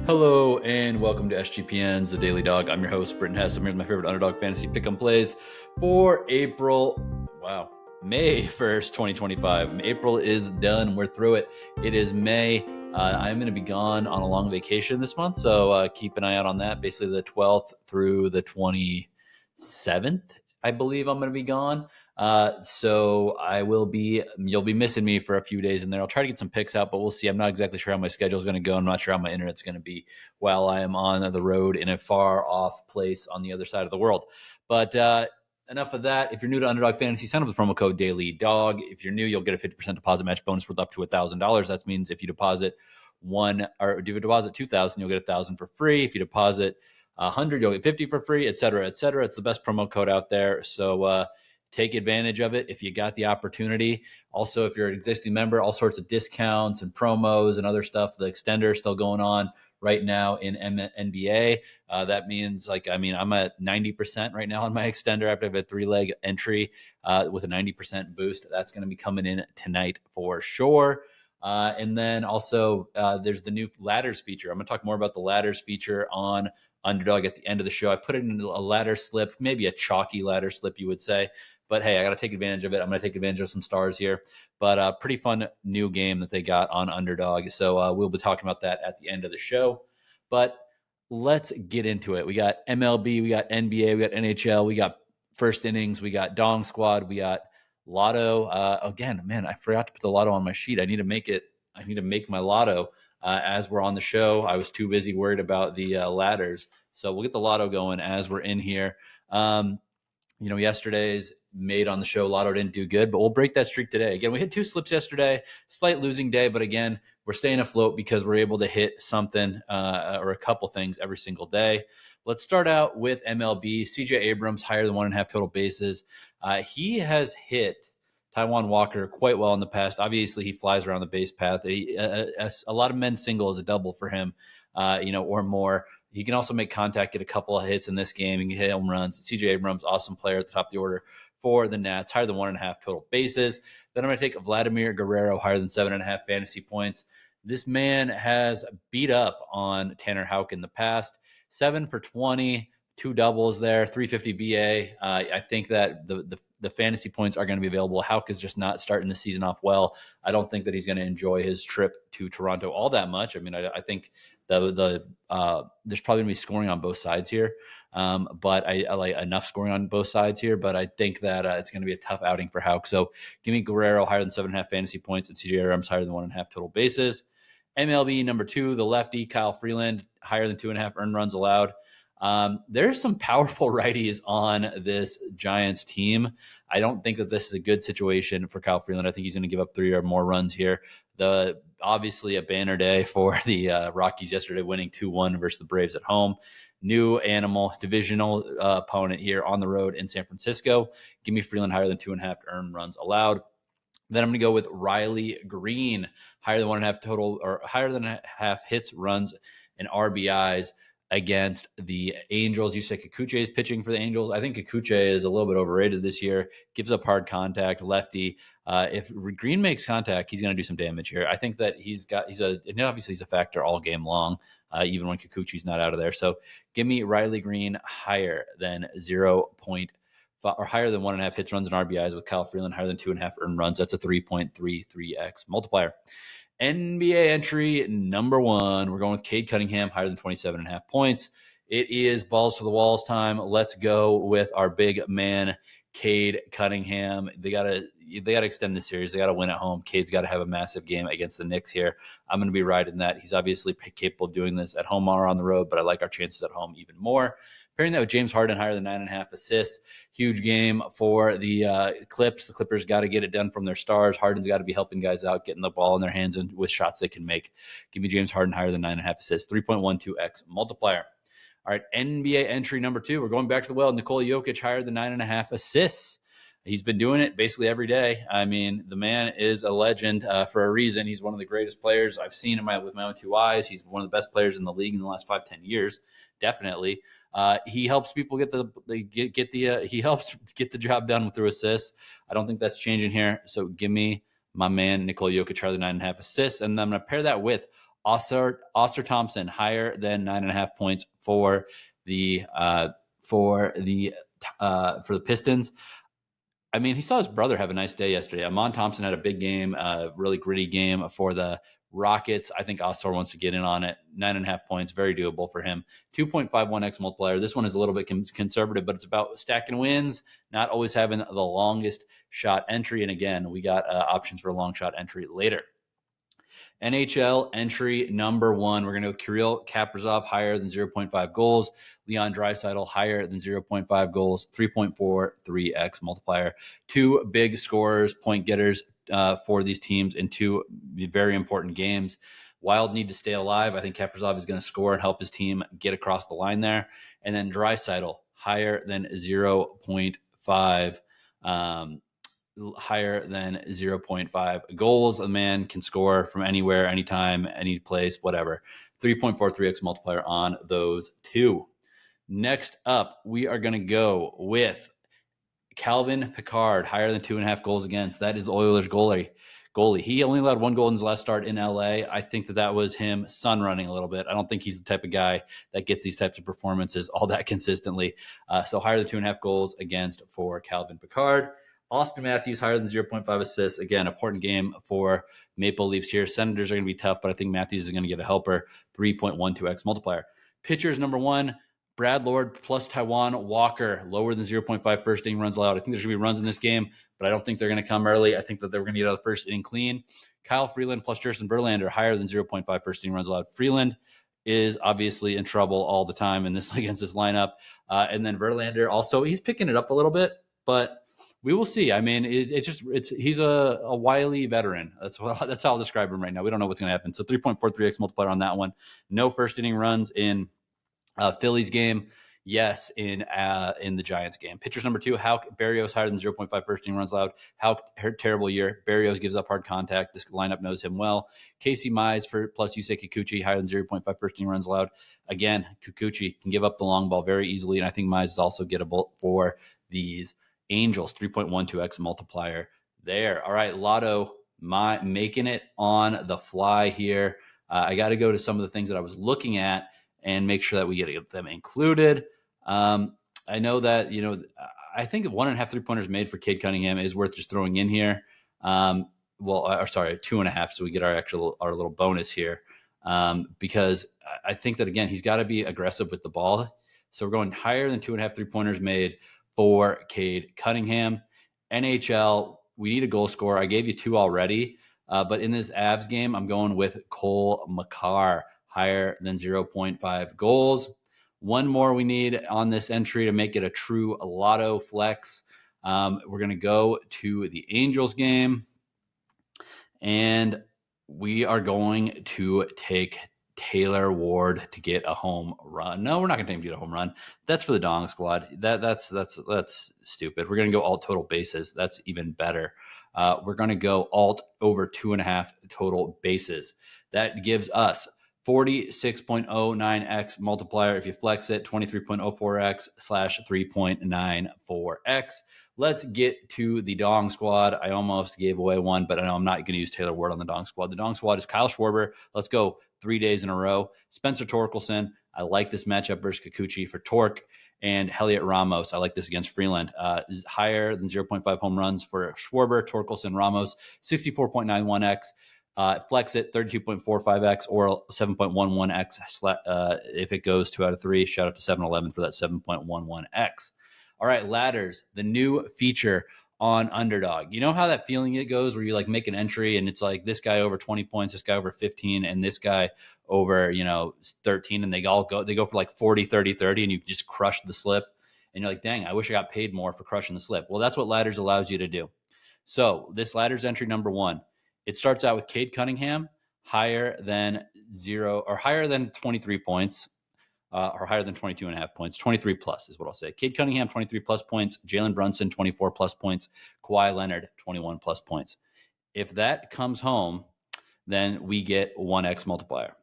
Hello and welcome to SGPN's The Daily Dog. I'm your host, Britton Hess. I'm here with my favorite Underdog Fantasy Pick'em plays for May 1st, 2025. April is done. We're through it. It is May. I'm going to be gone on a long vacation this month, so keep an eye out on that. Basically the 12th through the 27th, I believe I'm going to be gone. So you'll be missing me for a few days in there. I'll try to get some picks out, but we'll see. I'm not exactly sure how my schedule is going to go. I'm not sure how my internet's going to be while I am on the road in a far off place on the other side of the world. But enough of that. If you're new to Underdog Fantasy, sign up with promo code DailyDog. If you're new, you'll get a 50% deposit match bonus worth up to $1,000. That means if you deposit $2,000, you'll get $1,000 for free. If you deposit 100, you'll get 50 for free, et cetera, et cetera. It's the best promo code out there. So take advantage of it if you got the opportunity. Also, if you're an existing member, all sorts of discounts and promos and other stuff. The extender is still going on right now in NBA. That means I'm at 90% right now on my extender after I have a 3-leg entry with a 90% boost. That's going to be coming in tonight for sure. And then also there's the new ladders feature. I'm going to talk more about the ladders feature on Underdog at the end of the show. I put it in a ladder slip, maybe a chalky ladder slip, you would say. But hey, I got to take advantage of it. I'm going to take advantage of some stars here. But pretty fun new game that they got on Underdog. So we'll be talking about that at the end of the show. But let's get into it. We got MLB, we got NBA, we got NHL, we got first innings, we got Dong Squad, we got Lotto. Again, man, I forgot to put the Lotto on my sheet. I need to make my Lotto as we're on the show. I was too busy worried about the ladders. So we'll get the Lotto going as we're in here. Yesterday's made on the show, Lotto didn't do good, but we'll break that streak today. Again, we hit 2 slips yesterday, slight losing day, but again, we're staying afloat because we're able to hit something or a couple things every single day. Let's start out with MLB. CJ Abrams, higher than 1.5 total bases. He has hit Taijuan Walker quite well in the past. Obviously, he flies around the base path. A lot of men's single is a double for him, or more. He can also make contact, get a couple of hits in this game. He can hit home runs. CJ Abrams, awesome player at the top of the order for the Nats, higher than 1.5 total bases. Then I'm going to take Vladimir Guerrero, higher than 7.5 fantasy points. This man has beat up on Tanner Houck in the past. 7 for 20, 2 doubles there, 350 BA. I think that the fantasy points are going to be available. Houck is just not starting the season off well. I don't think that he's going to enjoy his trip to Toronto all that much. I mean, I think there's probably going to be scoring on both sides here, but I like enough scoring on both sides here. But I think that it's going to be a tough outing for Houck. So give me Guerrero higher than 7.5 fantasy points and CJ Abrams higher than 1.5 total bases. MLB number 2, the lefty Kyle Freeland, higher than 2.5 earned runs allowed. There's some powerful righties on this Giants team. I don't think that this is a good situation for Kyle Freeland. I think he's going to give up 3 or more runs here. Obviously a banner day for the Rockies yesterday, winning 2-1 versus the Braves at home. New animal divisional opponent here on the road in San Francisco. Give me Freeland higher than 2.5 earned runs allowed. Then I'm going to go with Riley Greene, higher than 1.5 total, or higher than half hits, runs, and RBIs against the Angels. You say Kikuchi is pitching for the Angels. I think Kikuchi is a little bit overrated this year. Gives up hard contact, lefty. If Greene makes contact, he's going to do some damage here. I think that obviously he's a factor all game long, even when Kikuchi's not out of there. So give me Riley Greene higher than 0.5 or higher than 1.5 hits, runs, and RBIs with Kyle Freeland higher than 2.5 earned runs. That's a 3.33x multiplier. NBA entry number 1. We're going with Cade Cunningham, higher than 27.5 points. It is balls to the walls time. Let's go with our big man, Cade Cunningham. They gotta extend the series. They gotta win at home. Cade's got to have a massive game against the Knicks here. I'm going to be riding that. He's obviously capable of doing this at home or on the road, but I like our chances at home even more. Pairing that with James Harden, higher than 9.5 assists. Huge game for the Clips. The Clippers got to get it done from their stars. Harden's got to be helping guys out, getting the ball in their hands and with shots they can make. Give me James Harden higher than 9.5 assists. 3.12x multiplier. All right, NBA entry number 2. We're going back to the well. Nikola Jokic higher than 9.5 assists. He's been doing it basically every day. I mean, the man is a legend for a reason. He's one of the greatest players I've seen with my own 2 eyes. He's one of the best players in the league in the last 5-10 years, definitely. He helps people get the job done through assists. I don't think that's changing here. So give me my man Nikola Jokic higher than 9.5 assists, and I'm going to pair that with Ausar Thompson higher than 9.5 points for the Pistons. I mean, he saw his brother have a nice day yesterday. Amon Thompson had a big game, really gritty game for the Rockets. I think Ausar wants to get in on it. 9.5 points, very doable for him. 2.51x multiplier. This one is a little bit conservative, but it's about stacking wins, not always having the longest shot entry. And again, we got options for a long shot entry later. NHL entry number 1. We're going to go with Kiril Kaprizov higher than 0.5 goals. Leon Draisaitl higher than 0.5 goals. 3.43x multiplier. 2 big scorers, point getters for these teams in 2 very important games. Wild need to stay alive. I think Kaprizov is going to score and help his team get across the line there. And then Draisaitl higher than 0.5. Higher than 0.5 goals. The man can score from anywhere, anytime, any place, whatever. 3.43x multiplier on those 2. Next up, we are going to go with Calvin Pickard, higher than 2.5 goals against. That is the Oilers goalie. He only allowed 1 goal in his last start in LA. I think that was him sun running a little bit. I don't think he's the type of guy that gets these types of performances all that consistently. So higher than 2.5 goals against for Calvin Pickard. Auston Matthews higher than 0.5 assists. Again, important game for Maple Leafs here. Senators are going to be tough, but I think Matthews is going to get a helper. 3.12x multiplier. Pitchers number 1, Brad Lord plus Taijuan Walker, lower than 0.5 first inning runs allowed. I think there's going to be runs in this game, but I don't think they're going to come early. I think that they're going to get out of the first inning clean. Kyle Freeland plus Justin Verlander, higher than 0.5 first inning runs allowed. Freeland is obviously in trouble all the time against this lineup. And then Verlander also, he's picking it up a little bit, but we will see. I mean, he's a wily veteran. That's how I'll describe him right now. We don't know what's going to happen. So 3.43x multiplier on that one. No first inning runs in Phillies game. Yes, in the Giants game. Pitchers number 2, How Berrios higher than 0.5 first inning runs allowed. How terrible year. Berrios gives up hard contact. This lineup knows him well. Casey Mize plus Yusei Kikuchi higher than 0.5 first inning runs allowed. Again, Kikuchi can give up the long ball very easily, and I think Mize is also gettable for these Angels. 3.12x multiplier there. All right, Lotto making it on the fly here. I got to go to some of the things that I was looking at and make sure that we get them included. I know that, I think 1.5 3-pointers made for Cade Cunningham is worth just throwing in here. 2.5. So we get our little bonus here. Because I think that, again, he's got to be aggressive with the ball. So we're going higher than 2.5 3-pointers made for Cade Cunningham. NHL, we need a goal scorer. I gave you 2 already. But in this Avs game, I'm going with Cole Makar, higher than 0.5 goals. 1 more we need on this entry to make it a true Lotto flex. We're going to go to the Angels game, and we are going to take Taylor Ward to get a home run. No, we're not going to take him to get a home run. That's for the Dong Squad. That's stupid. We're going to go alt total bases. That's even better. We're going to go alt over 2.5 total bases. That gives us 46.09x multiplier. If you flex it, 23.04x / 3.94x. Let's get to the Dong Squad. I almost gave away one, but I know I'm not going to use Taylor Ward on the Dong Squad. The Dong Squad is Kyle Schwarber. Let's go 3 days in a row. Spencer Torkelson. I like this matchup versus Kikuchi for Torque. And Heliot Ramos. I like this against Freeland. Is higher than 0.5 home runs for Schwarber, Torkelson, Ramos. 64.91x. Flex it 32.45x or 7.11x if it goes 2 out of 3. Shout out to 7-Eleven for that 7.11x. All right, ladders, the new feature on Underdog. You know how that feeling it goes where you like make an entry and it's like this guy over 20 points, this guy over 15, and this guy over 13, and they go for like 40, 30, 30, and you just crush the slip, and you're like, dang, I wish I got paid more for crushing the slip. Well, that's what ladders allows you to do. So this ladders entry number 1. It starts out with Cade Cunningham higher than 23 points, or higher than 22.5 points. 23 plus is what I'll say. Cade Cunningham, 23 plus points. Jalen Brunson, 24 plus points. Kawhi Leonard, 21 plus points. If that comes home, then we get 1x multiplier.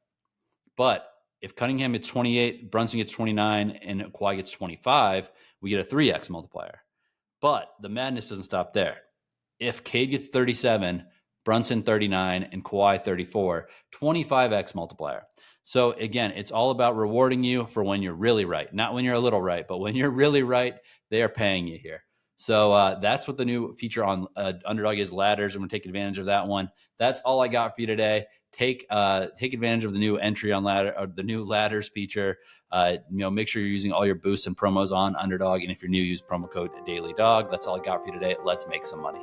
But if Cunningham gets 28, Brunson gets 29, and Kawhi gets 25, we get a 3x multiplier. But the madness doesn't stop there. If Cade gets 37, Brunson 39, and Kawhi 34, 25x multiplier. So again, it's all about rewarding you for when you're really right, not when you're a little right, but when you're really right, they are paying you here. So that's what the new feature on Underdog is, ladders. I'm going to take advantage of that one. That's all I got for you today. Take advantage of the new entry on ladder, or the new ladders feature. Make sure you're using all your boosts and promos on Underdog, and if you're new, use promo code DailyDog. That's all I got for you today. Let's make some money.